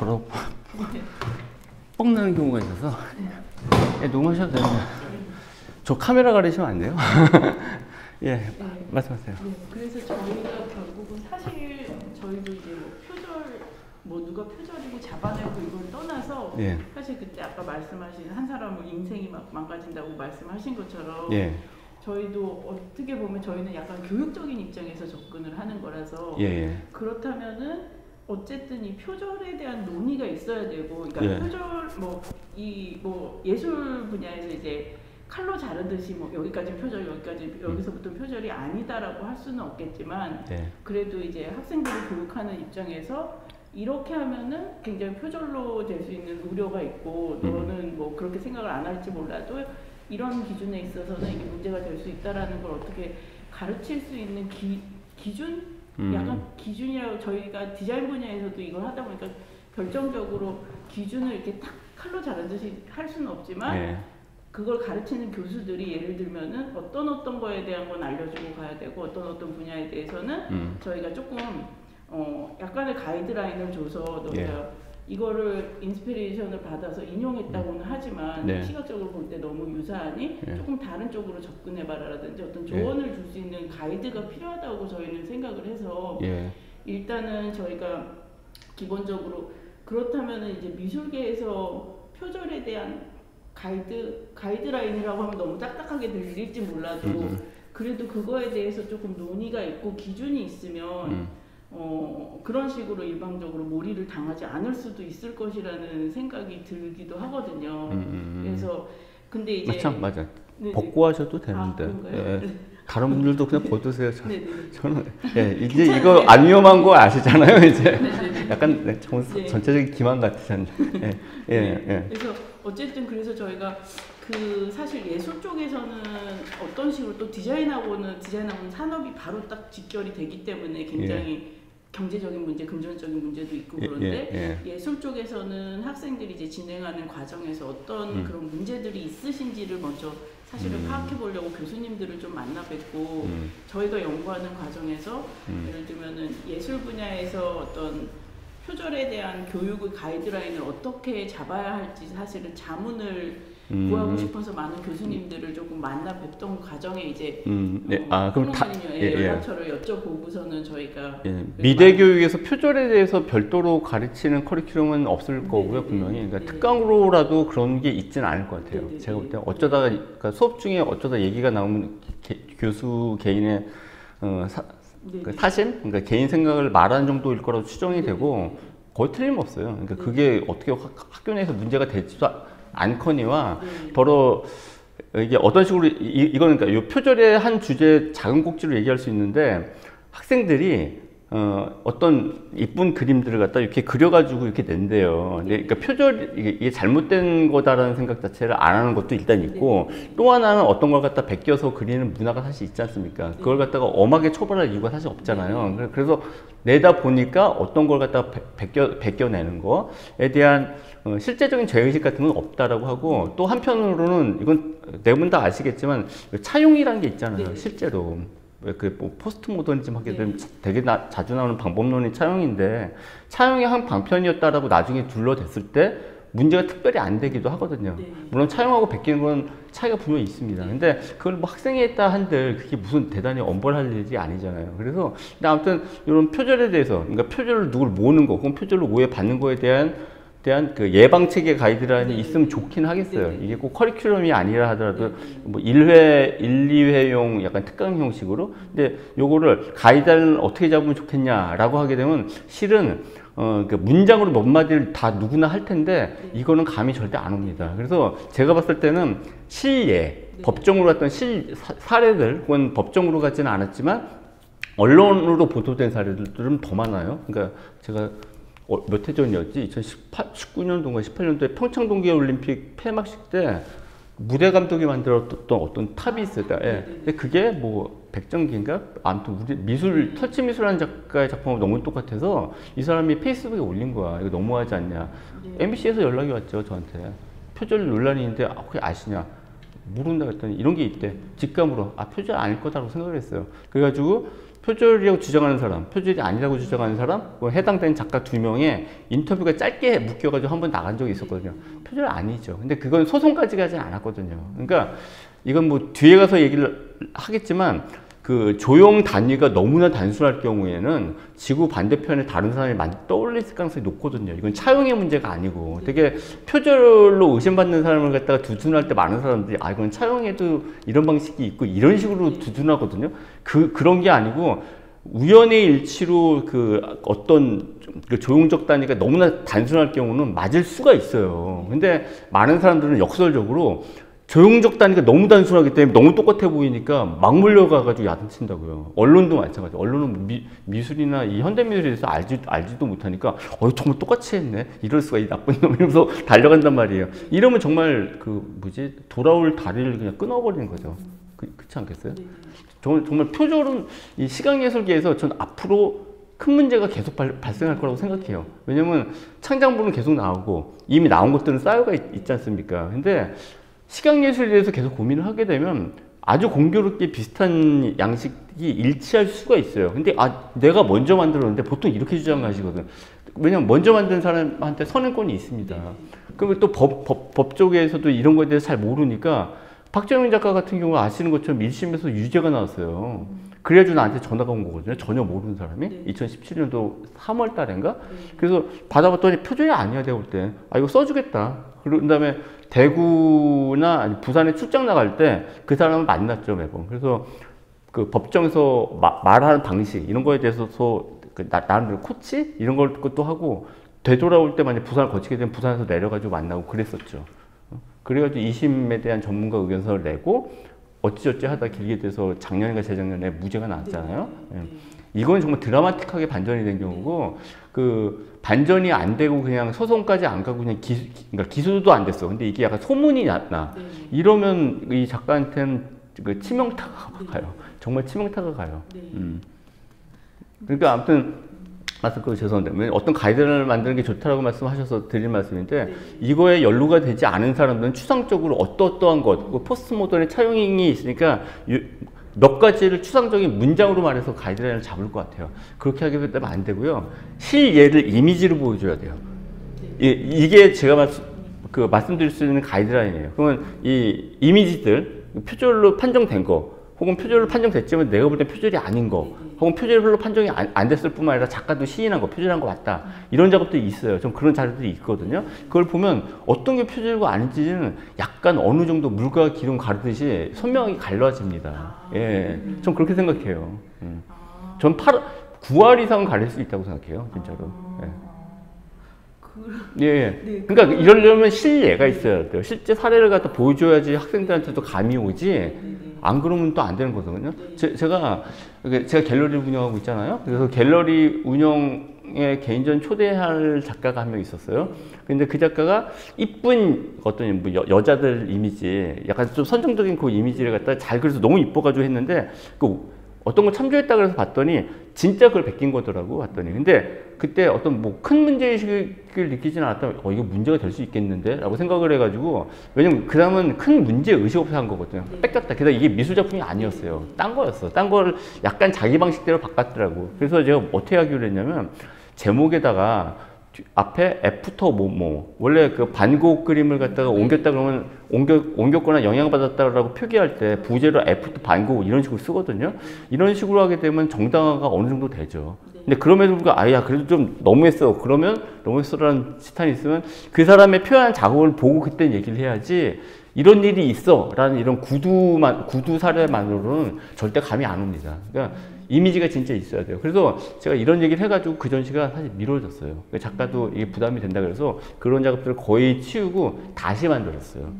저러 뻥 나는 경우가 있어서 예, 녹음하셔도 됩니다. 저 카메라 가리시면 안 돼요? 예, 네. 말씀하세요. 네, 그래서 저희가 결국은 사실 저희도 이제 뭐 표절, 뭐 누가 표절이고 잡아내고 이걸 떠나서 예. 사실 그때 아까 말씀하신 한 사람은 인생이 막 망가진다고 말씀하신 것처럼 예. 저희도 어떻게 보면 저희는 약간 교육적인 입장에서 접근을 하는 거라서 예. 그렇다면은 어쨌든 이 표절에 대한 논의가 있어야 되고, 그러니까 예. 표절 뭐 예술 분야에서 이제 칼로 자르듯이 뭐 여기까지 표절, 여기서부터 표절이 아니다라고 할 수는 없겠지만 그래도 이제 학생들을 교육하는 입장에서 이렇게 하면은 굉장히 표절로 될 수 있는 우려가 있고 너는 뭐 그렇게 생각을 안 할지 몰라도 이런 기준에 있어서는 이게 문제가 될 수 있다라는 걸 어떻게 가르칠 수 있는 기준? 약간 기준이라고 저희가 디자인 분야에서도 이걸 하다 보니까 결정적으로 기준을 이렇게 탁 칼로 자르듯이 할 수는 없지만 그걸 가르치는 교수들이 예를 들면은 어떤 거에 대한 건 알려주고 가야 되고 어떤 분야에 대해서는 저희가 조금 약간의 가이드라인을 줘서 너희가 이거를 인스피레이션을 받아서 인용했다고는 하지만 시각적으로 볼 때 너무 유사하니 조금 다른 쪽으로 접근해봐라라든지 어떤 조언을 줄 수 있는 가이드가 필요하다고 저희는 생각을 해서 일단은 저희가 기본적으로 그렇다면은 이제 미술계에서 표절에 대한 가이드라인이라고 하면 너무 딱딱하게 들릴지 몰라도 그래도 그거에 대해서 조금 논의가 있고 기준이 있으면 그런 식으로 일방적으로 몰이를 당하지 않을 수도 있을 것이라는 생각이 들기도 하거든요. 그래서 근데 이제 맞아. 벗고 하셔도 되는데. 다른 분들도 그냥 벗으세요. 저는 이제 이거 안 위험한 거 아시잖아요, 이제. 약간 전체적인 기만 같으셨네. 그래서 어쨌든 그래서 저희가 그 사실 예술 쪽에서는 어떤 식으로 또 디자인하고는 산업이 바로 딱 직결이 되기 때문에 굉장히 경제적인 문제, 금전적인 문제도 있고 그런데 예술 쪽에서는 학생들이 이제 진행하는 과정에서 어떤 그런 문제들이 있으신지를 먼저 사실은 파악해 보려고 교수님들을 좀 만나 뵙고 저희가 연구하는 과정에서 예를 들면은 예술 분야에서 어떤 표절에 대한 교육의 가이드라인을 어떻게 잡아야 할지 사실은 자문을 구하고 싶어서 많은 교수님들을 조금 만나 뵙던 과정에 이제 그럼 연락처를 여쭤보고서는 저희가 미대 교육에서 표절에 대해서 별도로 가르치는 커리큘럼은 없을 거고요, 분명히. 그러니까 특강으로라도 그런 게 있지는 않을 것 같아요. 제가 볼 때 어쩌다가 그러니까 수업 중에 어쩌다 얘기가 나오면 교수 개인의 사심, 그러니까 개인 생각을 말하는 정도일 거라고 추정이 되고 거의 틀림없어요. 그러니까 그게 어떻게 학교 내에서 문제가 되지도 않거니와 더러 이게 어떤 식으로 이거는 그러니까 이 표절의 한 주제 작은 꼭지로 얘기할 수 있는데 학생들이 어떤 이쁜 그림들을 갖다 이렇게 그려가지고 이렇게 낸대요. 근데 그러니까 표절 이게 잘못된 거다라는 생각 자체를 안 하는 것도 일단 있고 또 하나는 어떤 걸 갖다 베껴서 그리는 문화가 사실 있지 않습니까? 그걸 갖다가 엄하게 처벌할 이유가 사실 없잖아요. 그래서 내다 보니까 어떤 걸 갖다가 베껴내는 거에 대한 실제적인 죄의식 같은 건 없다라고 하고 또 한편으로는 이건 대부분 다 아시겠지만 차용이라는 게 있잖아요. 실제로. 뭐 포스트 모더니즘 하게 되면 되게 자주 나오는 방법론이 차용인데 차용의 한 방편이었다라고 나중에 둘러댔을 때 문제가 특별히 안 되기도 하거든요. 물론 차용하고 베끼는 건 차이가 분명히 있습니다. 근데 그걸 뭐 학생이 했다 한들 그게 무슨 대단히 엄벌할 일이 아니잖아요. 그래서 근데 아무튼 이런 표절에 대해서 그러니까 표절을 누굴 모으는 거 혹은 표절로 오해받는 거에 대한 그 예방책의 가이드라인이 있으면 좋긴 하겠어요. 이게 꼭 커리큘럼이 아니라 하더라도 뭐 1회, 1, 2회용 약간 특강 형식으로. 근데 요거를 가이드라인을 어떻게 잡으면 좋겠냐라고 하게 되면 실은 그 문장으로 몇 마디를 다 누구나 할 텐데 이거는 감이 절대 안 옵니다. 그래서 제가 봤을 때는 실예, 법정으로 갔던 사례들 혹은 법정으로 가지는 않았지만 언론으로 보도된 사례들은 더 많아요. 그러니까 제가 몇 해 전이었지? 2019년도인가 18년도에 평창 동계올림픽 폐막식 때 무대 감독이 만들었던 어떤 탑이 있어요. 근데 그게 뭐 백정기인가? 아무튼 우리 터치 미술하는 작가의 작품하고 너무 똑같아서 이 사람이 페이스북에 올린 거야. 이거 너무하지 않냐? MBC에서 연락이 왔죠, 저한테. 표절 논란이 있는데 혹시 아시냐? 모른다 했더니 이런 게 있대. 직감으로 표절 아닐 거다라고 생각을 했어요. 그래가지고 표절이라고 주장하는 사람, 표절이 아니라고 주장하는 사람, 해당되는 작가 2명의 인터뷰가 짧게 묶여가지고 한 번 나간 적이 있었거든요. 표절 아니죠. 근데 그건 소송까지 가진 않았거든요. 그러니까 이건 뭐 뒤에 가서 얘기를 하겠지만 그 조용 단위가 너무나 단순할 경우에는 지구 반대편에 다른 사람이 많이 떠올릴 가능성이 높거든요. 이건 차용의 문제가 아니고 되게 표절로 의심받는 사람을 갖다가 두둔할 때 많은 사람들이 아 이건 차용에도 이런 방식이 있고 이런 식으로 두둔하거든요. 그런 게 아니고 우연의 일치로 그 어떤 그 조용적 단위가 너무나 단순할 경우는 맞을 수가 있어요. 근데 많은 사람들은 역설적으로 조용적 단위가 너무 단순하기 때문에 너무 똑같아 보이니까 막 몰려가가지고 야단친다고요. 언론도 마찬가지. 언론은 미술이나 이 현대미술에 대해서 알지도 못하니까 정말 똑같이 했네. 이럴 수가 이 나쁜 놈 이러면서 달려간단 말이에요. 이러면 정말 돌아올 다리를 그냥 끊어버리는 거죠. 그렇지 않겠어요? 정말 표절은 이 시각예술계에서 전 앞으로 큰 문제가 계속 발생할 거라고 생각해요. 왜냐면 창작물은 계속 나오고 이미 나온 것들은 쌓여가 있지 않습니까? 근데 시각예술에 대해서 계속 고민을 하게 되면 아주 공교롭게 비슷한 양식이 일치할 수가 있어요. 근데 내가 먼저 만들었는데 보통 이렇게 주장하시거든. 왜냐면 먼저 만든 사람한테 선행권이 있습니다. 그리고 또 법 쪽에서도 이런 거에 대해서 잘 모르니까 박정현 작가 같은 경우 아시는 것처럼 1심에서 유죄가 나왔어요. 그래가지고 나한테 전화가 온 거거든요. 전혀 모르는 사람이. 2017년도 3월 달인가? 그래서 받아봤더니 표절이 아니야, 내가 볼 때. 이거 써주겠다. 그런 다음에 대구나 부산에 출장 나갈 때 그 사람을 만났죠, 매번. 그래서 그 법정에서 말하는 방식, 이런 거에 대해서 나름대로 코치? 이런 것도 하고, 되돌아올 때 만약 부산을 거치게 되면 부산에서 내려가지고 만나고 그랬었죠. 그래가지고 2심에 대한 전문가 의견서를 내고, 어찌저찌 하다 길게 돼서 작년인가 재작년에 무죄가 나왔잖아요. 이건 정말 드라마틱하게 반전이 된 경우고, 그 반전이 안 되고 그냥 소송까지 안 가고 그냥 그러니까 기소도 안 됐어. 근데 이게 약간 소문이 났나. 이러면 이 작가한테는 그 치명타가 가요. 정말 치명타가 가요. 그러니까 아무튼 죄송한데 어떤 가이드라인을 만드는 게 좋다라고 말씀하셔서 드릴 말씀인데 이거에 연루가 되지 않은 사람들은 추상적으로 어떠한 것, 포스트 모던의 차용이 있으니까 몇 가지를 추상적인 문장으로 말해서 가이드라인을 잡을 것 같아요. 그렇게 하게 되면 안 되고요. 실예를 이미지로 보여줘야 돼요. 이게 제가 말씀드릴 수 있는 가이드라인이에요. 그러면 이 이미지들, 표절로 판정된 거, 혹은 표절로 판정됐지만 내가 볼 땐 표절이 아닌 거, 혹은 표절로 판정이 안 됐을 뿐만 아니라 작가도 시인한 거, 표절한 거 맞다. 이런 작업들이 있어요. 좀 그런 자료들이 있거든요. 그걸 보면 어떤 게 표절이고 아닌지는 약간 어느 정도 물과 기름 가르듯이 선명하게 갈라집니다. 예, 전 그렇게 생각해요. 전 9할 이상은 가릴 수 있다고 생각해요. 진짜로. 예. 그러니까 이러려면 실예가 있어야 돼요. 실제 사례를 갖다 보여줘야지 학생들한테도 감이 오지. 안 그러면 또 안 되는 거거든요. 제가 갤러리 운영하고 있잖아요. 그래서 갤러리 운영에 개인전 초대할 작가가 한 명 있었어요. 근데 그 작가가 이쁜 어떤 여자들 이미지, 약간 좀 선정적인 그 이미지를 갖다 잘 그려서 너무 이뻐가지고 했는데 어떤 거 참조했다 그래서 봤더니 진짜 그걸 베낀 거더라고 봤더니. 근데 그때 어떤 큰 문제의식을 느끼지는 않았다면 이거 문제가 될 수 있겠는데? 라고 생각을 해가지고, 왜냐면 그 다음은 큰 문제의식 없이 한 거거든요. 뺏겼다. 게다가 이게 미술작품이 아니었어요. 딴 거였어. 딴 거를 약간 자기 방식대로 바꿨더라고. 그래서 제가 어떻게 하기로 했냐면, 제목에다가 앞에 애프터 원래 그 반곡 그림을 갖다가 옮겼다 그러면 옮겼거나 영향받았다라고 표기할 때 부제로 애프터 반곡 이런 식으로 쓰거든요. 이런 식으로 하게 되면 정당화가 어느 정도 되죠. 근데 그럼에도 불구하고 그래도 좀 너무했어. 그러면 너무했어라는 시탄이 있으면 그 사람의 표현한 작업을 보고 그때 얘기를 해야지 이런 일이 있어 라는 이런 구두 사례만으로는 절대 감이 안 옵니다. 그러니까 이미지가 진짜 있어야 돼요. 그래서 제가 이런 얘기를 해가지고 그 전시가 사실 미뤄졌어요. 작가도 이게 부담이 된다 그래서 그런 작업들을 거의 치우고 다시 만들었어요.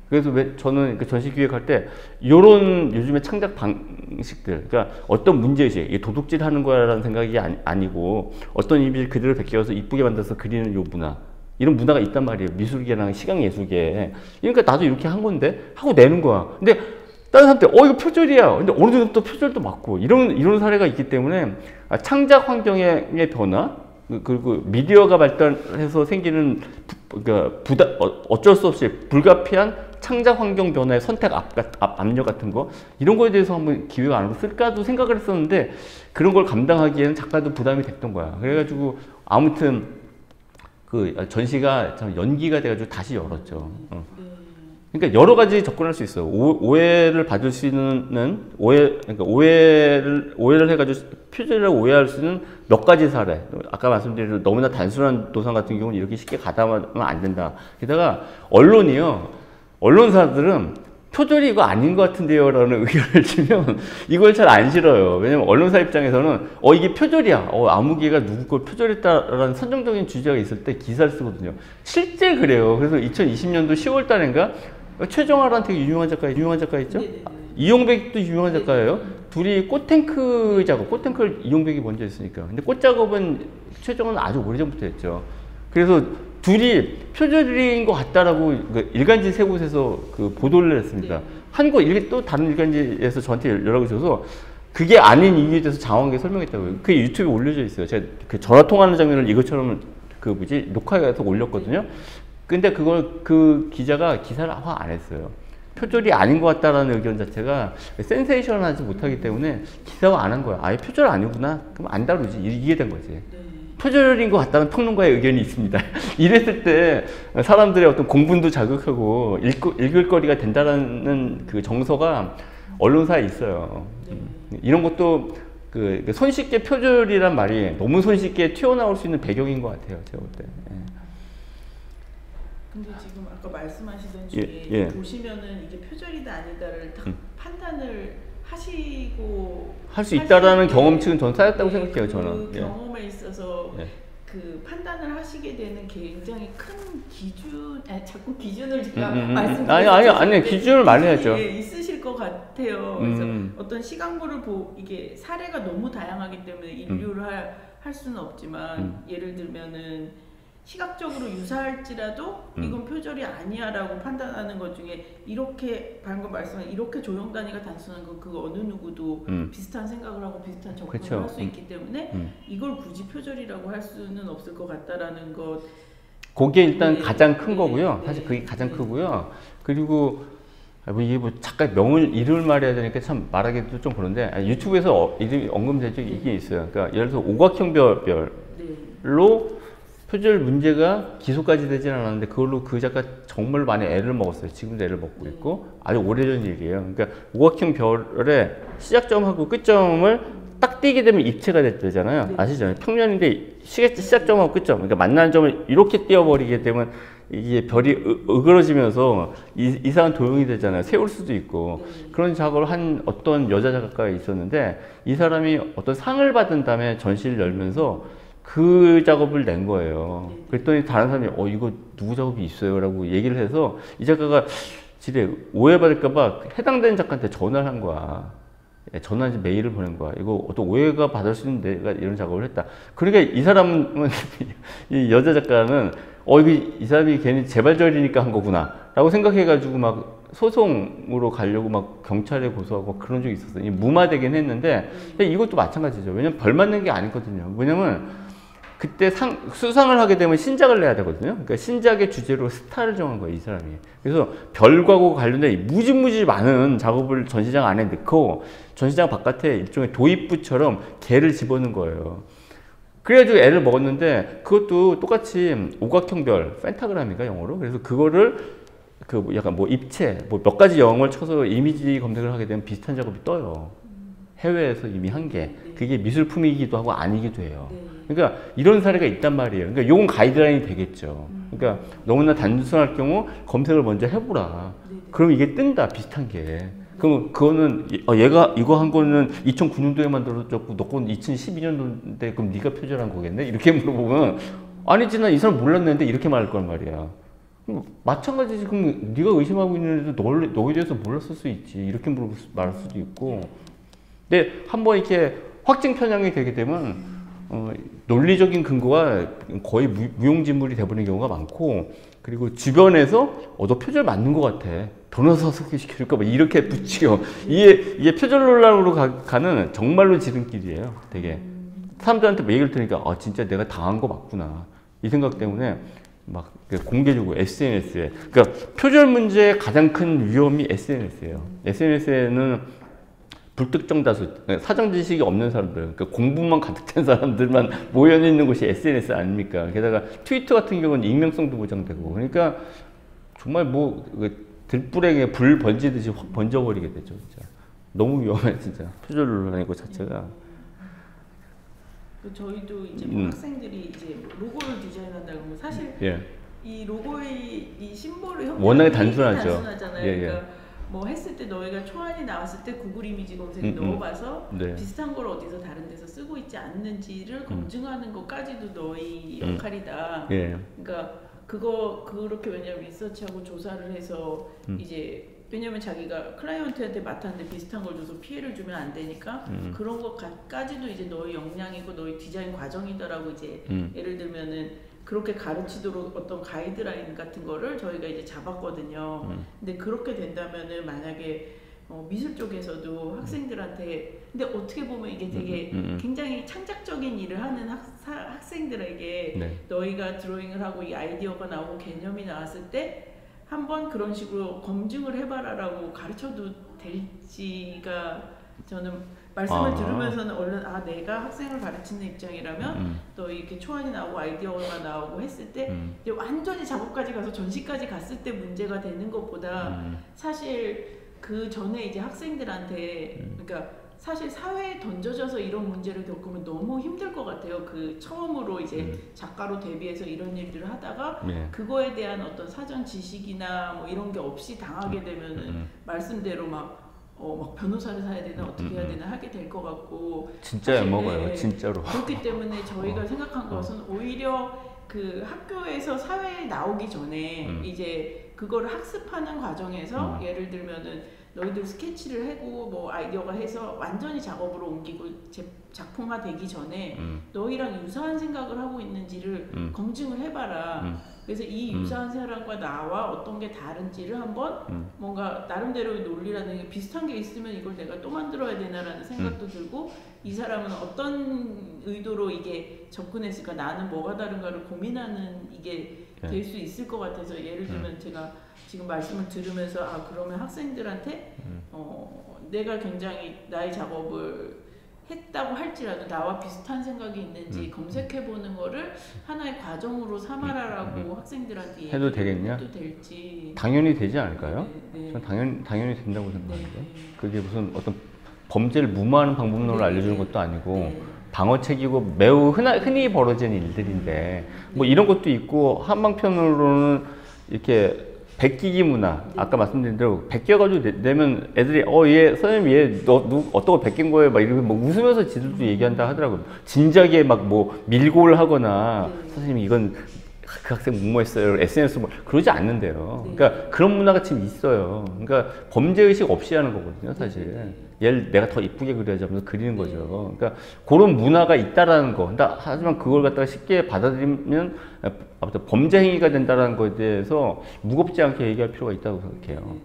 그래서 저는 그 전시 기획할 때 요런 요즘의 창작 방식들, 그러니까 어떤 문제의식, 이게 도둑질 하는 거라는 생각이 아니고 어떤 이미지를 그대로 베껴서 이쁘게 만들어서 그리는 요 문화, 이런 문화가 있단 말이에요. 미술계랑 시각예술계에. 그러니까 나도 이렇게 한 건데 하고 내는 거야. 근데 다른 사람들 이거 표절이야. 근데 어느 정도 표절도 맞고 이런 사례가 있기 때문에 창작 환경의 변화, 그리고 미디어가 발달해서 생기는 어쩔 수 없이 불가피한 창작 환경 변화의 선택 압력 같은 거 이런 거에 대해서 한번 기획 안으로 쓸까도 생각을 했었는데 그런 걸 감당하기에는 작가도 부담이 됐던 거야. 그래가지고 아무튼 그 전시가 참 연기가 돼가지고 다시 열었죠. 그러니까 여러 가지 접근할 수 있어요. 오해를 받을 수 있는 그러니까 오해를 해가지고 표절이라고 오해할 수 있는 몇 가지 사례. 아까 말씀드린 대로 너무나 단순한 도상 같은 경우는 이렇게 쉽게 가담하면 안 된다. 게다가 언론사들은 표절이 이거 아닌 것 같은데요 라는 의견을 주면 이걸 잘 안 실어요. 왜냐면 언론사 입장에서는 이게 표절이야. 아무개가 누구 걸 표절했다라는 선정적인 주제가 있을 때 기사를 쓰거든요. 실제 그래요. 그래서 2020년도 10월 달인가 최정아라는 되게 유명한 작가 있죠? 이용백도 유명한 작가예요. 둘이 꽃탱크 작업, 꽃탱크를 이용백이 먼저 했으니까. 근데 꽃 작업은 최정아는 아주 오래전부터 했죠. 그래서 둘이 표절인 것 같다라고 일간지 세 곳에서 그 보도를 했습니다. 한국 또 다른 일간지에서 저한테 연락을 줘서 그게 아닌 이유에 대해서 장황하게 설명했다고요. 그게 유튜브에 올려져 있어요. 제가 그 전화 통화하는 장면을 이것처럼 녹화해서 올렸거든요. 근데 그 기자가 기사를 안 했어요. 표절이 아닌 것 같다라는 의견 자체가 센세이션하지 못하기 때문에 기사화 안 한 거야. 아예 표절 아니구나. 그럼 안 다루지. 이게 된 거지. 표절인 것 같다는 평론가의 의견이 있습니다. 이랬을 때 사람들의 어떤 공분도 자극하고 읽을 거리가 된다는 그 정서가 언론사에 있어요. 이런 것도 그 손쉽게 표절이란 말이 너무 손쉽게 튀어나올 수 있는 배경인 것 같아요. 제가 볼 때. 근데 지금 아까 말씀하시던 중에 보시면은 이게 표절이다 아니다를 다 판단을 하시고 할 수 있다라는 경험치는 전 쌓였다고 생각해요. 저는 그 경험에 있어서 그 판단을 하시게 되는 굉장히 큰 기준, 자꾸 기준을 제가 말씀드리는 아니 기준을 말해야죠. 있으실 것 같아요. 그래서 어떤 시각물을 이게 사례가 너무 다양하기 때문에 인류를 할 수는 없지만 예를 들면은 시각적으로 유사할지라도 이건 표절이 아니야라고 판단하는 것 중에 이렇게 방금 말씀한 이렇게 조형 단위가 단순한 건 그 어느 누구도 비슷한 생각을 하고 비슷한 접근을 할 수 있기 때문에 이걸 굳이 표절이라고 할 수는 없을 것 같다라는 것. 그게 일단 가장 큰 거고요. 사실 그게 가장 크고요. 그리고 이게 작가 이름을 말해야 되니까 참 말하기도 좀 그런데 유튜브에서 이름이 언급된 적이 이게 있어요. 그러니까 예를 들어서 오각형 별로 표절 문제가 기소까지 되진 않았는데 그걸로 그 작가 정말 많이 애를 먹었어요. 지금도 애를 먹고 있고 아주 오래전 일이에요. 그러니까 오각형 별의 시작점하고 끝점을 딱 띄게 되면 입체가 되잖아요. 아시죠? 평면인데 시작점하고 끝점, 그러니까 만나는 점을 이렇게 띄어버리게 되면 이게 별이 으그러지면서 이상한 도형이 되잖아요. 세울 수도 있고. 그런 작업을 한 어떤 여자 작가가 있었는데 이 사람이 어떤 상을 받은 다음에 전시를 열면서 그 작업을 낸 거예요. 그랬더니 다른 사람이 이거 누구 작업이 있어요? 라고 얘기를 해서 이 작가가 지레 오해받을까봐 해당되는 작가한테 전화를 한 거야. 전화해서 메일을 보낸 거야. 이거 어떤 오해가 받을 수 있는 내가 이런 작업을 했다. 그러니까 이 사람은, 이 여자 작가는 이 사람이 괜히 재발절이니까 한 거구나. 라고 생각해가지고 막 소송으로 가려고 막 경찰에 고소하고 그런 적이 있었어요. 무마되긴 했는데 이것도 마찬가지죠. 왜냐면 벌 맞는 게 아니거든요. 왜냐면 그때 수상을 하게 되면 신작을 내야 되거든요. 그러니까 신작의 주제로 스타를 정한 거예요, 이 사람이. 그래서 별과고 관련된 무지무지 많은 작업을 전시장 안에 넣고 전시장 바깥에 일종의 도입부처럼 개를 집어넣은 거예요. 그래가지고 애를 먹었는데 그것도 똑같이 오각형 별, 펜타그램인가 영어로? 그래서 그거를 약간 입체, 몇 가지 영어를 쳐서 이미지 검색을 하게 되면 비슷한 작업이 떠요. 해외에서 이미 한 게. 그게 미술품이기도 하고 아니기도 해요. 그러니까 이런 사례가 있단 말이에요. 그러니까 요건 가이드라인이 되겠죠. 그러니까 너무나 단순할 경우 검색을 먼저 해보라. 그럼 이게 뜬다, 비슷한 게. 그럼 그거는 얘가 이거 한 거는 2009년도에 만들어졌고 너 건 2012년도인데 그럼 네가 표절한 거겠네? 이렇게 물어보면 아니지, 난 이 사람 몰랐는데 이렇게 말할 거란 말이야. 마찬가지지. 그럼 네가 의심하고 있는데도 너에 대해서 몰랐을 수 있지. 이렇게 말할 수도 있고. 근데 한번 이렇게 확증 편향이 되게 되면 논리적인 근거가 거의 무용지물이 돼버리는 경우가 많고, 그리고 주변에서 너 표절 맞는 것 같아. 변호사 소개시켜줄까? 막 이렇게 붙이고. 이게 표절 논란으로 가는 정말로 지름길이에요. 되게. 사람들한테 얘기를 들으니까 진짜 내가 당한 거 맞구나. 이 생각 때문에 막 공개적으로 SNS에. 그러니까 표절 문제의 가장 큰 위험이 SNS예요. SNS에는 불특정 다수, 사정 지식이 없는 사람들, 그러니까 공부만 가득 찬 사람들만 모여 있는 곳이 SNS 아닙니까? 게다가 트위터 같은 경우는 익명성도 보장되고, 그러니까 정말 뭐 들불에 불 번지듯이 확 번져버리게 되죠, 진짜. 너무 위험해, 진짜. 표절 논란이고 자체가. 저희도 이제 뭐 학생들이 이제 로고를 디자인한다고 하면 사실 이 로고의 이 심볼을 워낙에 단순하죠. 단순하잖아요. 그러니까 뭐 했을 때 너희가 초안이 나왔을 때 구글 이미지 검색에 넣어봐서 비슷한 걸 어디서 다른 데서 쓰고 있지 않는지를 검증하는 것까지도 너희 역할이다. 그러니까 그렇게 왜냐면 리서치하고 조사를 해서 이제 왜냐면 자기가 클라이언트한테 맡았는데 비슷한 걸 줘서 피해를 주면 안 되니까 그런 것까지도 이제 너희 역량이고 너희 디자인 과정이다라고 이제 예를 들면은 그렇게 가르치도록 어떤 가이드라인 같은 거를 저희가 이제 잡았거든요. 근데 그렇게 된다면은 만약에 미술 쪽에서도 학생들한테 근데 어떻게 보면 이게 되게 굉장히 창작적인 일을 하는 학생들에게 너희가 드로잉을 하고 이 아이디어가 나오고 개념이 나왔을 때 한번 그런 식으로 검증을 해봐라라고 가르쳐도 될지가 저는 말씀을 들으면서는 얼른 내가 학생을 가르치는 입장이라면 또 이렇게 초안이 나오고 아이디어가 나오고 했을 때 이제 완전히 작업까지 가서 전시까지 갔을 때 문제가 되는 것보다 사실 그 전에 이제 학생들한테 그러니까 사실 사회에 던져져서 이런 문제를 겪으면 너무 힘들 것 같아요. 그 처음으로 이제 작가로 데뷔해서 이런 일들을 하다가 그거에 대한 어떤 사전 지식이나 뭐 이런 게 없이 당하게 되면은 말씀대로 막 변호사를 사야 되나 어떻게 해야 되나 하게 될 것 같고 진짜 엿먹어요. 진짜로. 그렇기 때문에 저희가 생각한 것은 오히려 그 학교에서 사회에 나오기 전에 이제 그거를 학습하는 과정에서 예를 들면은 너희들 스케치를 하고 뭐 아이디어가 해서 완전히 작업으로 옮기고 작품화 되기 전에 너희랑 유사한 생각을 하고 있는지를 검증을 해봐라. 그래서 이 유사한 생각과 나와 어떤 게 다른지를 한번 뭔가 나름대로의 논리라는 게 비슷한 게 있으면 이걸 내가 또 만들어야 되나라는 생각도 들고 이 사람은 어떤 의도로 이게 접근했을까 나는 뭐가 다른가를 고민하는 이게 될 수 있을 것 같아서 예를 들면 제가 지금 말씀을 들으면서 그러면 학생들한테 내가 굉장히 나의 작업을 했다고 할지라도 나와 비슷한 생각이 있는지 검색해보는 거를 하나의 과정으로 삼아라라고 학생들한테 해도 되겠냐? 해도 될지 당연히 되지 않을까요? 전 당연히 된다고 생각하는데 그게 무슨 어떤 범죄를 무마하는 방법론을 알려주는 것도 아니고 방어책이고 매우 흔히 벌어지는 일들인데 뭐 이런 것도 있고 한방편으로는 이렇게 베끼기 문화 아까 말씀드린 대로 베껴가지고 내면 애들이 얘 선생님 너 어떤 거 베낀 거예요 막 이러고 막 웃으면서 지들도 얘기한다 하더라고요. 진작에 막 뭐 밀고를 하거나 선생님 이건 그 학생 뭐했어요 SNS 뭐 그러지 않는데요. 그러니까 그런 문화가 지금 있어요. 그러니까 범죄 의식 없이 하는 거거든요, 사실. 얘를 내가 더 이쁘게 그려야지 하면서 그리는 거죠. 그러니까 그런 문화가 있다라는 거. 하지만 그걸 갖다가 쉽게 받아들이면 아무튼 범죄 행위가 된다는 거에 대해서 무겁지 않게 얘기할 필요가 있다고 생각해요.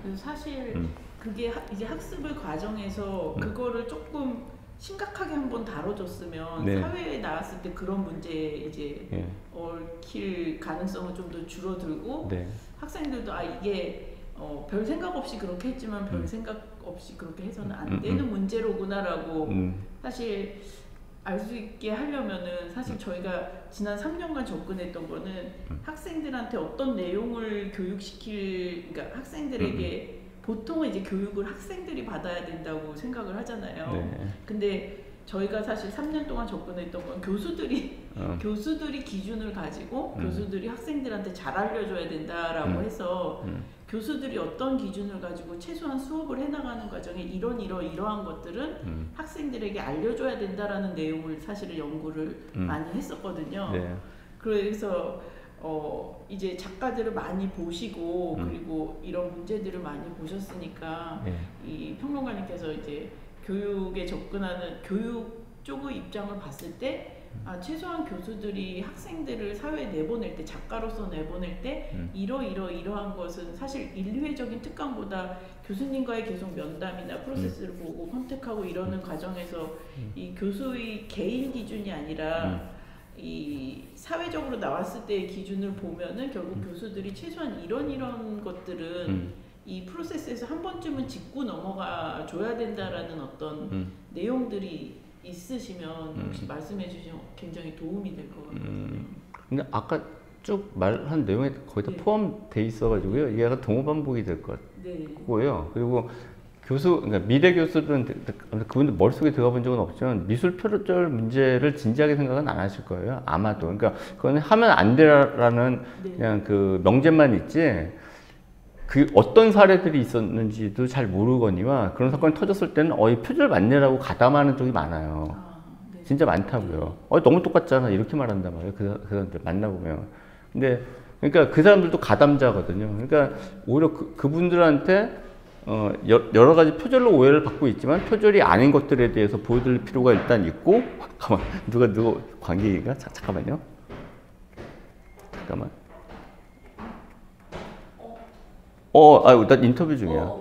그래서 사실 그게 이제 학습의 과정에서 그거를 조금 심각하게 한번 다뤄줬으면 사회에 나왔을 때 그런 문제에 이제 얽힐 가능성은 좀 더 줄어들고 학생들도 이게 별 생각 없이 그렇게 했지만 별 생각 없이 그렇게 해서는 안 되는 문제로구나라고 사실 알 수 있게 하려면은 사실 저희가 지난 3년간 접근했던 거는 학생들한테 어떤 내용을 그러니까 학생들에게 보통은 이제 교육을 학생들이 받아야 된다고 생각을 하잖아요. 근데 저희가 사실 3년 동안 접근했던 건 교수들이 기준을 가지고 교수들이 학생들한테 잘 알려줘야 된다라고 해서 교수들이 어떤 기준을 가지고 최소한 수업을 해나가는 과정에 이러한 것들은 학생들에게 알려줘야 된다라는 내용을 사실 연구를 많이 했었거든요. 그래서 이제 작가들을 많이 보시고 그리고 이런 문제들을 많이 보셨으니까 이 평론가님께서 이제 교육에 접근하는 교육 쪽의 입장을 봤을 때 최소한 교수들이 학생들을 사회에 내보낼 때 작가로서 내보낼 때 이러한 것은 사실 인류애적인 특강보다 교수님과의 계속 면담이나 프로세스를 보고 컨택하고 이러는 과정에서 이 교수의 개인 기준이 아니라 이 사회적으로 나왔을 때의 기준을 보면은 결국 교수들이 최소한 이런 것들은 이 프로세스에서 한 번쯤은 짚고 넘어가 줘야 된다라는 어떤 내용들이 있으시면 혹시 말씀해 주시면 굉장히 도움이 될 것 같거든요. 근데 아까 쭉 말한 내용에 거의 다 포함돼 있어가지고요. 이게 약간 동호반복이 될 거고요. 그리고 그러니까 미래 교수들은 그분들 머릿속에 들어가 본 적은 없지만 미술 표절 문제를 진지하게 생각은 안 하실 거예요. 아마도. 그러니까 그건 하면 안 되라는 그냥 그 명제만 있지, 그 어떤 사례들이 있었는지도 잘 모르거니와 그런 사건이 터졌을 때는 이 표절 맞네라고 가담하는 쪽이 많아요. 진짜 많다고요. 너무 똑같잖아. 이렇게 말한단 말이에요. 그 사람들 만나보면. 근데, 그러니까 그 사람들도 가담자거든요. 그러니까 오히려 그분들한테 여러 가지 표절로 오해를 받고 있지만 표절이 아닌 것들에 대해서 보여드릴 필요가 일단 있고. 잠깐만, 누가 관계가? 잠깐만요. 잠깐만. 나 인터뷰 중이야.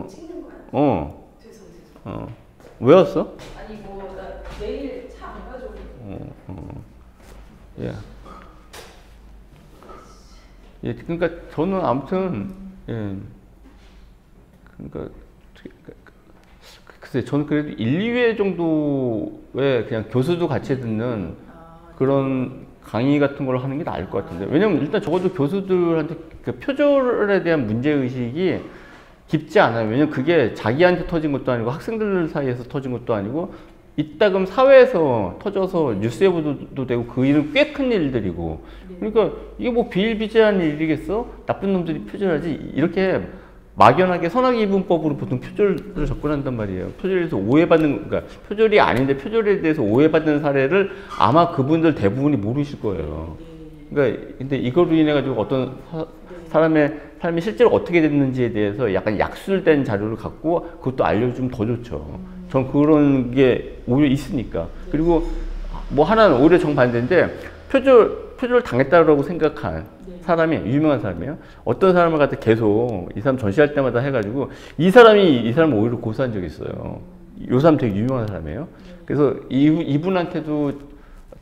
찍는 거야? 죄송. 왜 왔어? 아니 나 내일 차 안 가져오고. 예. 예, 그러니까 저는 아무튼 그러니까 글쎄 저는 그래도 1, 2회 정도의 그냥 교수도 같이 듣는 그런 강의 같은 걸 하는 게 나을 것 같은데, 왜냐면 일단 적어도 교수들한테 그 표절에 대한 문제의식이 깊지 않아요. 왜냐면 그게 자기한테 터진 것도 아니고 학생들 사이에서 터진 것도 아니고 이따금 사회에서 터져서 뉴스에 보도도 되고 그 일은 꽤 큰 일들이고, 그러니까 이게 뭐 비일비재한 일이겠어? 나쁜 놈들이 표절하지. 이렇게 막연하게 선악 이분법으로 보통 표절을 접근한단 말이에요. 표절에서 오해받는, 그러니까 표절이 아닌데 표절에 대해서 오해받는 사례를 아마 그분들 대부분이 모르실 거예요. 그러니까 근데 이거로 인해 가지고 어떤 사람의 삶이 실제로 어떻게 됐는지에 대해서 약간 약술된 자료를 갖고 그것도 알려주면 더 좋죠. 전 그런 게 오히려 있으니까. 그리고 뭐 하나는 오히려 정반대인데, 표절 당했다고 생각한 사람이, 유명한 사람이에요. 어떤 사람을 갖다 계속 이 사람 전시할 때마다 해가지고 이 사람을 오히려 고소한 적이 있어요. 이 사람 되게 유명한 사람이에요. 그래서 이분한테도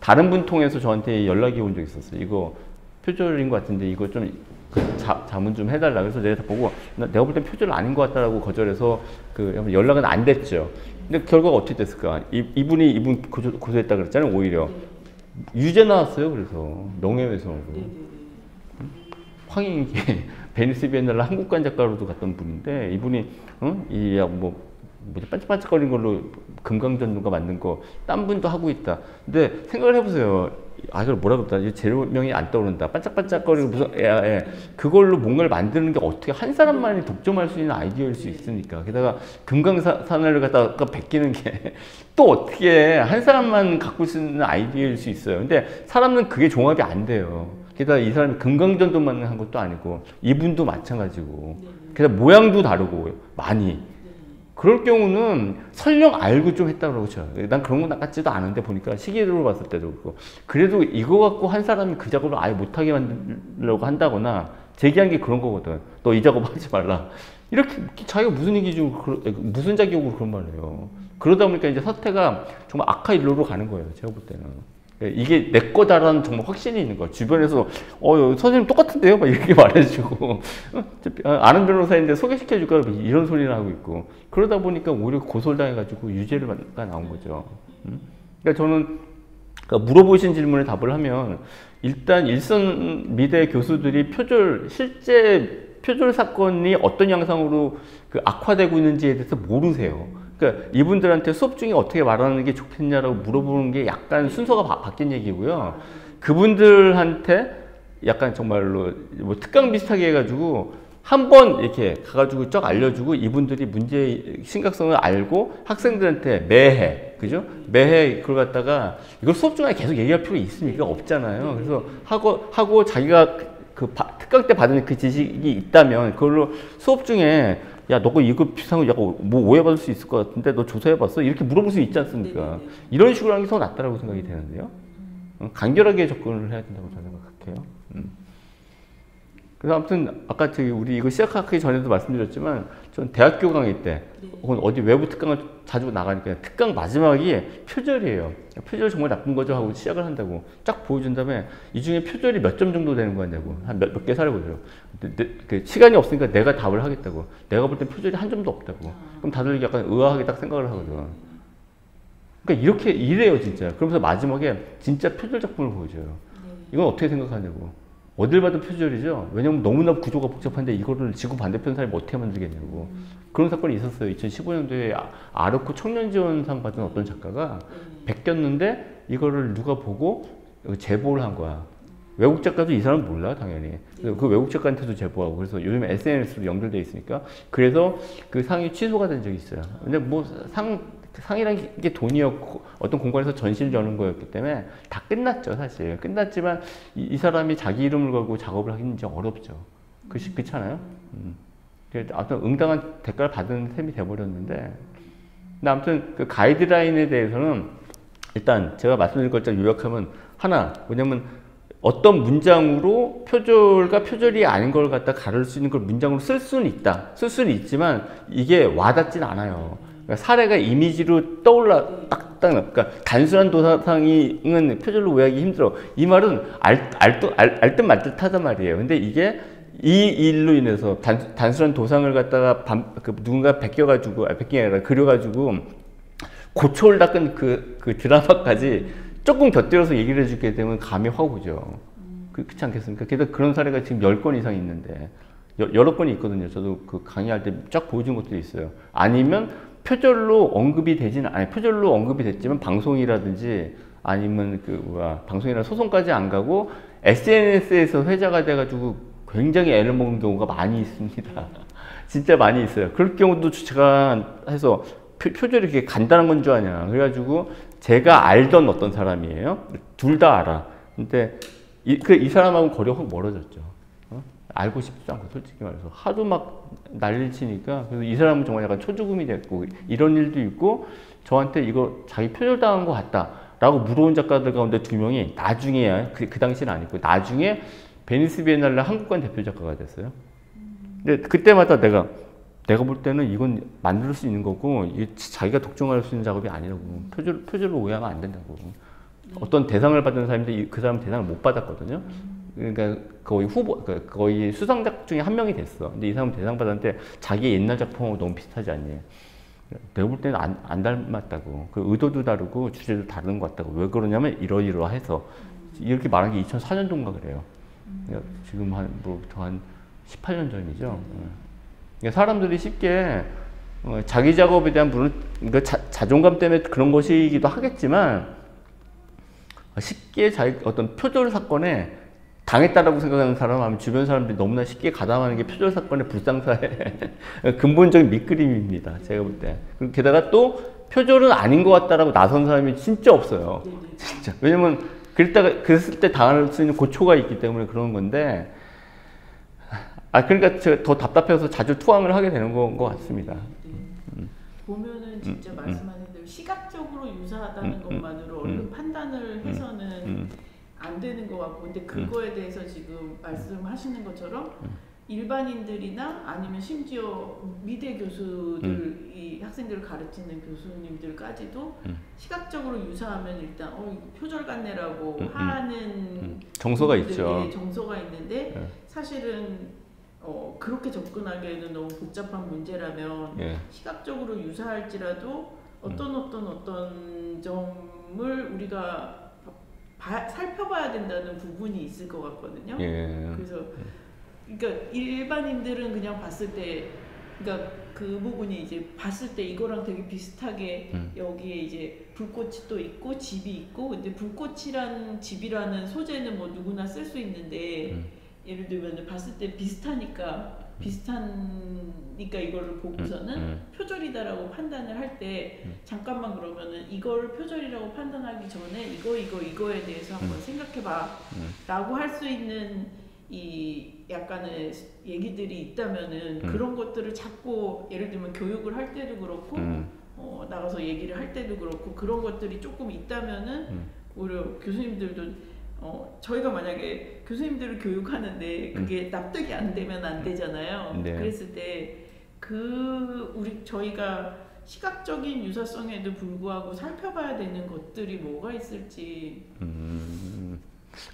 다른 분 통해서 저한테 연락이 온 적이 있었어요. 이거 표절인 것 같은데 이거 좀 자문 좀 해달라. 그래서 내가 다 보고 내가 볼 땐 표절 아닌 것 같다라고 거절해서 연락은 안 됐죠. 근데 결과가 어떻게 됐을까? 이분 고소했다 그랬잖아요. 오히려 유죄 나왔어요. 그래서 명예훼손으로. 황인기 베니스 비엔날레 한국관 작가로도 갔던 분인데, 이분이 반짝반짝거리는 걸로 금강전누가 만든 거 딴 분도 하고 있다. 근데 생각을 해보세요. 이걸 뭐라 그러다. 재료명이 안 떠오른다. 반짝반짝거리고 무슨 그걸로 뭔가를 만드는 게 어떻게 한 사람만이 독점할 수 있는 아이디어일 수 있으니까. 게다가 금강산을 갖다가 베끼는 게 또 어떻게 한 사람만 갖고 쓰는 아이디어일 수 있어요. 근데 사람은 그게 종합이 안 돼요. 게다가 이 사람이 금강전도만 한 것도 아니고 이분도 마찬가지고. 게다가 모양도 다르고 많이. 그럴 경우는 설령 알고 좀 했다고 그러죠. 난 그런 거 같지도 않은데 보니까 시기로 봤을 때도 그렇고. 그래도 이거 갖고 한 사람이 그 작업을 아예 못하게 만들려고 한다거나 제기한 게 그런 거거든. 너 이 작업 하지 말라. 이렇게 자기가 무슨 자격으로 그런 말을 해요. 그러다 보니까 이제 사태가 정말 악화 일로로 가는 거예요. 제가 볼 때는. 이게 내 거다라는 정말 확신이 있는 거야. 주변에서 선생님 똑같은데요? 막 이렇게 말해주고 아는 변호사인데 소개시켜줄까? 이런 소리를 하고 있고. 그러다 보니까 오히려 고소를 당해가지고 유죄가 나온 거죠. 그러니까 저는 물어보신 질문에 답을 하면, 일단 일선 미대 교수들이 실제 표절 사건이 어떤 양상으로 악화되고 있는지에 대해서 모르세요. 그러니까 이분들한테 수업 중에 어떻게 말하는 게 좋겠냐라고 물어보는 게 약간 순서가 바뀐 얘기고요. 그분들한테 약간 정말로 뭐 특강 비슷하게 해가지고 한번 이렇게 가가지고 쫙 알려주고 이분들이 문제의 심각성을 알고 학생들한테 매해, 그죠? 매해 그걸 갖다가 이걸 수업 중에 계속 얘기할 필요 있습니까? 없잖아요. 그래서 하고 자기가 특강 때 받은 그 지식이 있다면 그걸로 수업 중에 야, 너 이거 비슷한 거 약간 뭐 오해받을 수 있을 것 같은데 너 조사해봤어? 이렇게 물어볼 수 있지 않습니까? 네네네. 이런 식으로 하는 게 더 낫다라고 생각이 되는데요. 간결하게 접근을 해야 된다고 저는 생각해요. 그래서 아무튼 아까 우리 이거 시작하기 전에도 말씀드렸지만 전 대학교 강의 때 혹은 어디 외부 특강을 자주 나가니까 특강 마지막이 표절이에요. 표절 정말 나쁜 거죠 하고 시작을 한다고 쫙 보여준 다음에 이 중에 표절이 몇 점 정도 되는 거냐고 한 몇 개 사례보세요. 시간이 없으니까 내가 답을 하겠다고. 내가 볼 땐 표절이 한 점도 없다고. 그럼 다들 약간 의아하게 딱 생각을 하거든. 그러니까 이렇게 이래요 진짜. 그러면서 마지막에 진짜 표절 작품을 보여줘요. 이건 어떻게 생각하냐고. 어딜 봐도 표절이죠. 왜냐면 너무나 구조가 복잡한데 이거를 지구 반대편 사람이 어떻게 만들겠냐고. 그런 사건이 있었어요. 2015년도에 아르코 청년지원상 받은 어떤 작가가 베꼈는데 이거를 누가 보고 제보를 한 거야. 외국 작가도 이 사람 몰라 당연히. 그 외국 작가한테도 제보하고 그래서 요즘 SNS로 연결돼 있으니까 그래서 그 상이 취소가 된 적이 있어요. 근데 뭐 상이라는 게 돈이었고 어떤 공간에서 전시를 여는 거였기 때문에 다 끝났죠 사실. 끝났지만 이 사람이 자기 이름을 걸고 작업을 하기는 이제 어렵죠. 그렇잖아요. 아무튼 응당한 대가를 받은 셈이 돼버렸는데 근데 아무튼 그 가이드라인에 대해서는 일단 제가 말씀드린 것처럼 요약하면 하나 뭐냐면 어떤 문장으로 표절과 표절이 아닌 걸 갖다 가를 수 있는 걸 문장으로 쓸 수는 있다. 쓸 수는 있지만 이게 와닿진 않아요. 그러니까 사례가 이미지로 떠올라 딱딱 그러니까 단순한 도사상은 표절로 오해하기 힘들어. 이 말은 알 듯 말 듯 하단 말이에요. 근데 이게 이 일로 인해서 단순한 도상을 갖다가 누군가 베껴가지고 베낀 게 아니라 그려가지고 고초를 닦은 그 드라마까지 조금 곁들여서 얘기를 해주게 되면 감이 확 오죠. 그렇지 않겠습니까? 게다가 그런 사례가 지금 10건 이상 있는데 여러 건이 있거든요. 저도 그 강의할 때 쫙 보여준 것도 있어요. 아니면 표절로 언급이 표절로 언급이 됐지만 방송이라든지 아니면 방송이나 소송까지 안 가고 SNS에서 회자가 돼가지고 굉장히 애를 먹는 경우가 많이 있습니다. 진짜 많이 있어요. 그럴 경우도 제가 해서 표절이 이렇게 간단한 건 줄 아냐. 그래가지고 제가 알던 어떤 사람이에요. 둘 다 알아. 근데 이 사람하고 거리가 확 멀어졌죠. 알고 싶지도 않고 솔직히 말해서 하도 막 난리를 치니까 그래서 이 사람은 정말 약간 초죽음이 됐고 이런 일도 있고 저한테 이거 자기 표절당한 것 같다 라고 물어온 작가들 가운데 2명이 나중에야 그 당시는 아니고 나중에 베니스 비엔날레 한국관 대표 작가가 됐어요. 근데 그때마다 내가 볼 때는 이건 만들 수 있는 거고 이게 자기가 독점할 수 있는 작업이 아니라고. 표절로 오해하면 안 된다고. 어떤 대상을 받은 사람인데 그 사람은 대상을 못 받았거든요. 그러니까 거의 수상작 중에 한 명이 됐어. 근데 이 사람은 대상 받았는데 자기 옛날 작품하고 너무 비슷하지 않니? 내가 볼 때는 안 닮았다고. 그 의도도 다르고 주제도 다른 것 같다고. 왜 그러냐면 이러이러해서 이렇게 말한 게 2004년도인가 그래요. 그러니까 지금 한 18년 전이죠. 그러니까 사람들이 쉽게 자기 작업에 대한 그러니까 자존감 때문에 그런 것이기도 하겠지만 쉽게 어떤 표절 사건에 당했다라고 생각하는 사람, 주변 사람들이 너무나 쉽게 가담하는 게 표절 사건의 불상사의 근본적인 밑그림입니다. 제가 볼 때. 게다가 또 표절은 아닌 것 같다라고 나선 사람이 진짜 없어요. 진짜. 왜냐면 그랬을 때 당할 수 있는 고초가 있기 때문에 그런 건데. 그러니까 제가 더 답답해서 자주 투항을 하게 되는 것 같습니다. 보면은 진짜 말씀하신 대로 시각적으로 유사하다는 것만으로 얼른 판단을 해서는 안 되는 것 같고, 근데 그거에 대해서 지금 말씀하시는 것처럼 일반인들이나 아니면 심지어 미대 교수들, 이 학생들을 가르치는 교수님들까지도 시각적으로 유사하면 일단 이거 표절 같네라고 하는 정서가 있죠. 정서가 있는데 사실은 그렇게 접근하기에는 너무 복잡한 문제라면 시각적으로 유사할지라도 어떤 점을 우리가 살펴봐야 된다는 부분이 있을 것 같거든요. 그래서 그러니까 일반인들은 그냥 봤을 때, 그러니까 그 부분이 이제 봤을 때 이거랑 되게 비슷하게 여기에 이제 불꽃이 또 있고 집이 있고, 근데 불꽃이란 집이라는 소재는 뭐 누구나 쓸 수 있는데 예를 들면 봤을 때 비슷하니까 이거를 보고서는 표절이다라고 판단을 할 때 잠깐만 그러면은 이거를 표절이라고 판단하기 전에 이거에 대해서 한번 생각해봐 라고 할 수 있는 이 약간의 얘기들이 있다면은 그런 것들을 자꾸 예를 들면 교육을 할 때도 그렇고 나가서 얘기를 할 때도 그렇고 그런 것들이 조금 있다면은 오히려 교수님들도 저희가 만약에 교수님들을 교육하는데 그게 납득이 안 되면 안 되잖아요. 네. 그랬을 때 저희가 시각적인 유사성에도 불구하고 살펴봐야 되는 것들이 뭐가 있을지.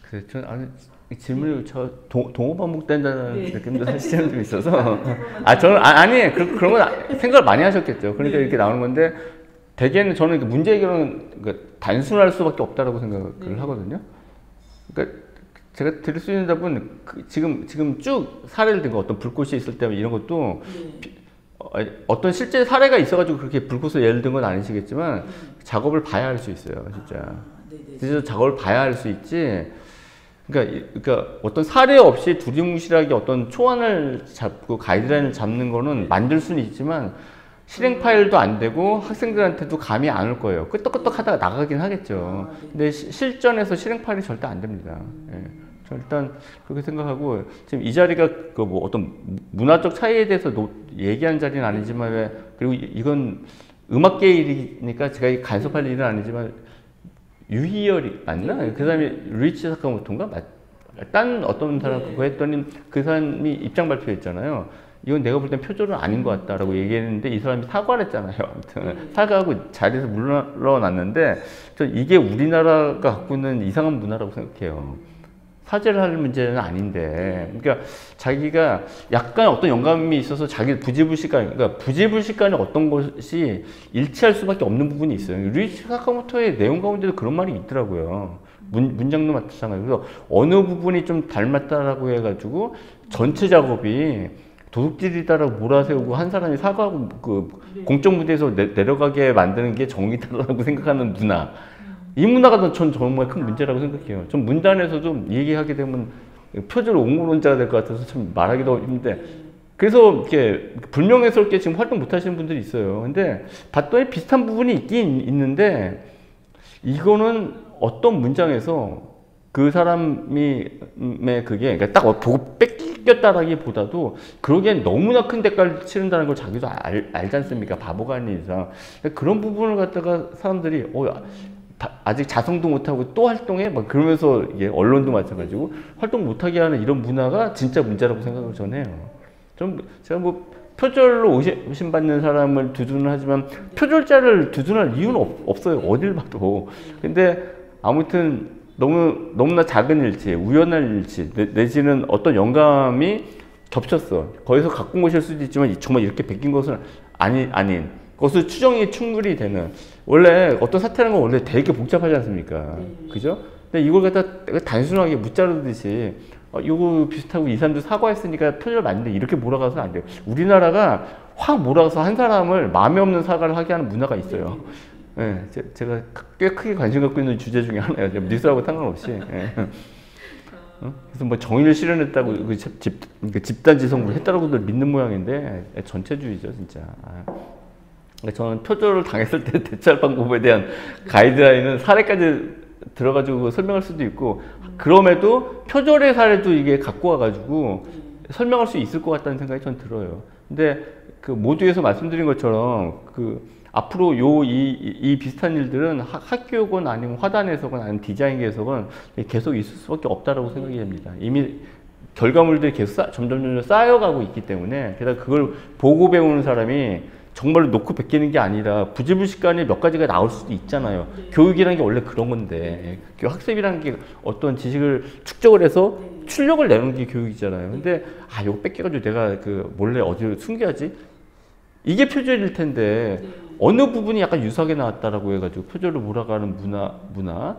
그래서 저는 질문이 동호 반복된다는 느낌도 사실은 좀 있어서 저는 아니 그런 건 생각을 많이 하셨겠죠. 그러니까 이렇게 나오는 건데 대개는 저는 문제 해결은 단순할 수밖에 없다라고 생각을 하거든요. 그러니까 제가 드릴 수 있는 답은 지금 쭉 사례를 든 거 어떤 불꽃이 있을 때 이런 것도 어떤 실제 사례가 있어가지고 그렇게 불꽃을 예를 든 건 아니시겠지만 작업을 봐야 할 수 있어요, 진짜. 진짜 작업을 봐야 할 수 있지. 그러니까 어떤 사례 없이 두리뭉실하게 어떤 초안을 잡고 가이드라인을 잡는 거는 만들 수는 있지만 실행 파일도 안 되고 학생들한테도 감이 안 올 거예요. 끄떡끄떡 하다가 나가긴 하겠죠. 근데 실전에서 실행 파일이 절대 안 됩니다. 예. 저 일단 그렇게 생각하고 지금 이 자리가 뭐 어떤 문화적 차이에 대해서 얘기한 자리는 아니지만 그리고 이건 음악계 일이니까 제가 간섭할 일은 아니지만 유희열이 맞나? 그 사람이 루이치 사카모토인가? 딴 어떤 사람 그거 했더니 그 사람이 입장 발표했잖아요. 이건 내가 볼 땐 표절은 아닌 것 같다라고 얘기했는데 이 사람이 사과를 했잖아요. 아무튼 사과하고 자리에서 물러났는데 저 이게 우리나라가 갖고 있는 이상한 문화라고 생각해요. 사죄를 할 문제는 아닌데, 그러니까 자기가 약간 어떤 영감이 있어서 자기 부지불식간에 어떤 것이 일치할 수밖에 없는 부분이 있어요. 루이치 사카모토의 내용 가운데도 그런 말이 있더라고요. 문장도 마찬가지고 그래서 어느 부분이 좀 닮았다라고 해가지고 전체 작업이 도둑질이다라고 몰아세우고 한 사람이 사과하고 공적 무대에서 내려가게 만드는 게 정의다라고 생각하는 문화. 이 문화가 전 정말 큰 문제라고 생각해요. 좀 문단에서도 얘기하게 되면 표절 옹호론자가 될 것 같아서 참 말하기도 힘든데 그래서 이렇게 불명예스럽게 지금 활동 못 하시는 분들이 있어요. 근데 봤더니 비슷한 부분이 있긴 있는데 이거는 어떤 문장에서 그 사람의 그게 그러니까 딱 보고 뺏겼다라기보다도 그러기엔 너무나 큰 대가를 치른다는 걸 자기도 알지 않습니까? 바보가 아닌 이상. 그런 부분을 갖다가 사람들이 아직 자성도 못하고 또 활동해? 막 그러면서 이게 언론도 마찬가지고 활동 못하게 하는 이런 문화가 진짜 문제라고 생각을 전 해요. 제가 뭐 표절로 의심받는 사람을 두둔을 하지만 표절자를 두둔할 이유는 없어요. 어딜 봐도. 근데 아무튼 너무나 작은 일치, 우연한 일치, 내지는 어떤 영감이 겹쳤어. 거기서 갖고 온 것일 수도 있지만 정말 이렇게 베낀 것은 아닌. 그것을 추정이 충분히 되는. 원래 어떤 사태라는 건 원래 되게 복잡하지 않습니까? 그죠? 근데 이걸 갖다 단순하게 무자르듯이 이거 비슷하고 이 사람도 사과했으니까 표절 맞는데 이렇게 몰아가서는 안 돼요. 우리나라가 확 몰아가서 한 사람을 마음에 없는 사과를 하게 하는 문화가 있어요. 네, 제가 꽤 크게 관심 갖고 있는 주제 중에 하나예요. 뉴스하고 상관없이. 네. 그래서 뭐 정의를 실현했다고 집단지성으로 했다고들 믿는 모양인데 전체주의죠, 진짜. 저는 표절을 당했을 때 대처할 방법에 대한 가이드라인은 사례까지 들어가지고 설명할 수도 있고 그럼에도 표절의 사례도 이게 갖고 와가지고 설명할 수 있을 것 같다는 생각이 전 들어요. 근데 그 모두에서 말씀드린 것처럼 앞으로 이 비슷한 일들은 학교건 아니면 화단에서건 아니면 디자인계에서건 계속 있을 수밖에 없다라고 생각이 됩니다. 이미 결과물들이 계속 점점 쌓여가고 있기 때문에 게다가 그걸 보고 배우는 사람이 정말로 놓고 베끼는 게 아니라 부지불식간에 몇 가지가 나올 수도 있잖아요. 교육이라는 게 원래 그런 건데 학습이라는 게 어떤 지식을 축적을 해서 출력을 내는 게 교육이잖아요. 근데 이거 뺏겨가지고 내가 몰래 어디로 숨겨야지? 이게 표절일 텐데 어느 부분이 약간 유사하게 나왔다라고 해가지고 표절로 몰아가는 문화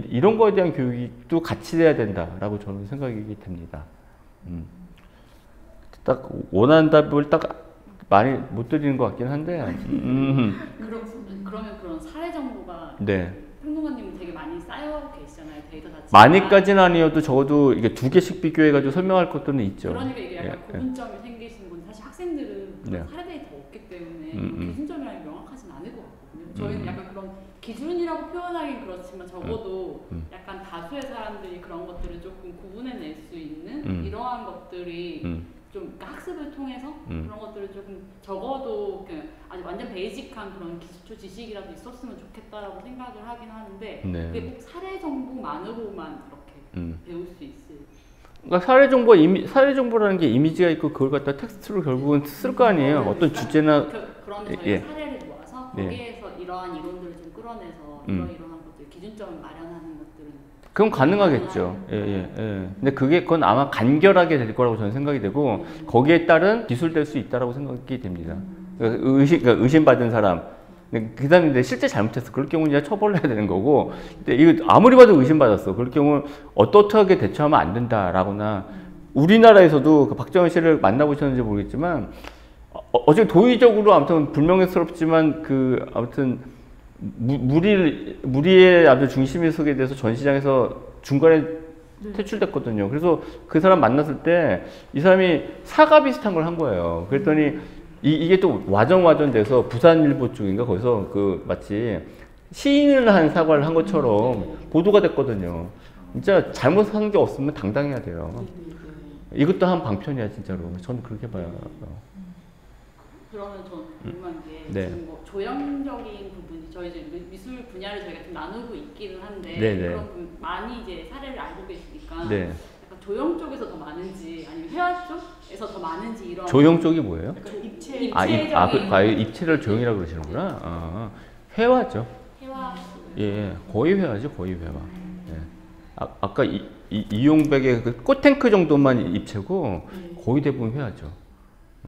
이런 거에 대한 교육도 같이 돼야 된다라고 저는 생각이 됩니다. 딱 원하는 답을 딱 많이 못 드리는 것 같긴 한데. 그러면 그런 사례 정보가 평론가님은 되게 많이 쌓여 계시잖아요. 데이터 자체가. 많이까지는 아니어도 적어도 이게 2개씩 비교해가지고 설명할 것들은 있죠. 그러니까 이게 약간 고분점이 생기시는 건 사실 학생들은 사례 데이터 없기 때문에 기준점이라는 게 명확하진 않을 것 같거든요. 저희는 약간 그런 기준이라고 표현하긴 그렇지만 적어도 약간 다수의 사람들이 그런 것들을 조금 구분해낼 수 있는 이러한 것들이 좀 학습을 통해서 그런 것들을 조금 적어도 아주 완전 베이직한 그런 기초 지식이라도 있었으면 좋겠다라고 생각을 하긴 하는데 그게 꼭 사례 정보만으로만 그렇게 배울 수 있을. 그러니까 사례 정보라는 게 이미지가 있고 그걸 갖다 텍스트로 결국은 쓸 거 아니에요. 어떤 주제나. 그러면 저희가 사례를 모아서 거기에서 이러한 이론들을 좀 끌어내서 이러한 것들 기준점을 마련하는 것들은. 그럼 가능하겠죠. 예. 근데 그건 아마 간결하게 될 거라고 저는 생각이 되고 거기에 따른 기술될 수 있다라고 생각이 됩니다. 그러니까 의심받은 사람. 그 사람이 실제 잘못했어. 그럴 경우는 이제 처벌을 해야 되는 거고. 근데 이거 아무리 봐도 의심받았어. 그럴 경우는 어떻게 대처하면 안 된다라거나. 우리나라에서도 그 박정희 씨를 만나보셨는지 모르겠지만 어제 도의적으로 아무튼 불명예스럽지만 아무튼 무리의 아주 중심에 서게 돼서 전시장에서 중간에 퇴출됐거든요. 그래서 그 사람 만났을 때 이 사람이 사과 비슷한 걸 한 거예요. 그랬더니 이게 또 와전돼서 부산일보 쪽인가 거기서 마치 시인을 한 사과를 한 것처럼 보도가 됐거든요. 진짜 잘못한 게 없으면 당당해야 돼요. 이것도 한 방편이야 진짜로. 저는 그렇게 봐요. 그러면 전 궁금한 게 네. 지금 뭐 조형적인 부분이 저희 이제 미술 분야를 저희가 좀 나누고 있기는 한데 네네. 그런 많이 이제 사례를 알고 계시니까 네. 약간 조형 쪽에서 더 많은지 아니면 회화 쪽에서 더 많은지 이런. 조형 쪽이 뭐예요? 입체적인. 입체를 조형이라고 그러시는구나. 회화죠. 회화. 예, 거의 회화죠, 거의 회화. 예. 아까 이용백의 그 꽃탱크 정도만 입체고 거의 대부분 회화죠.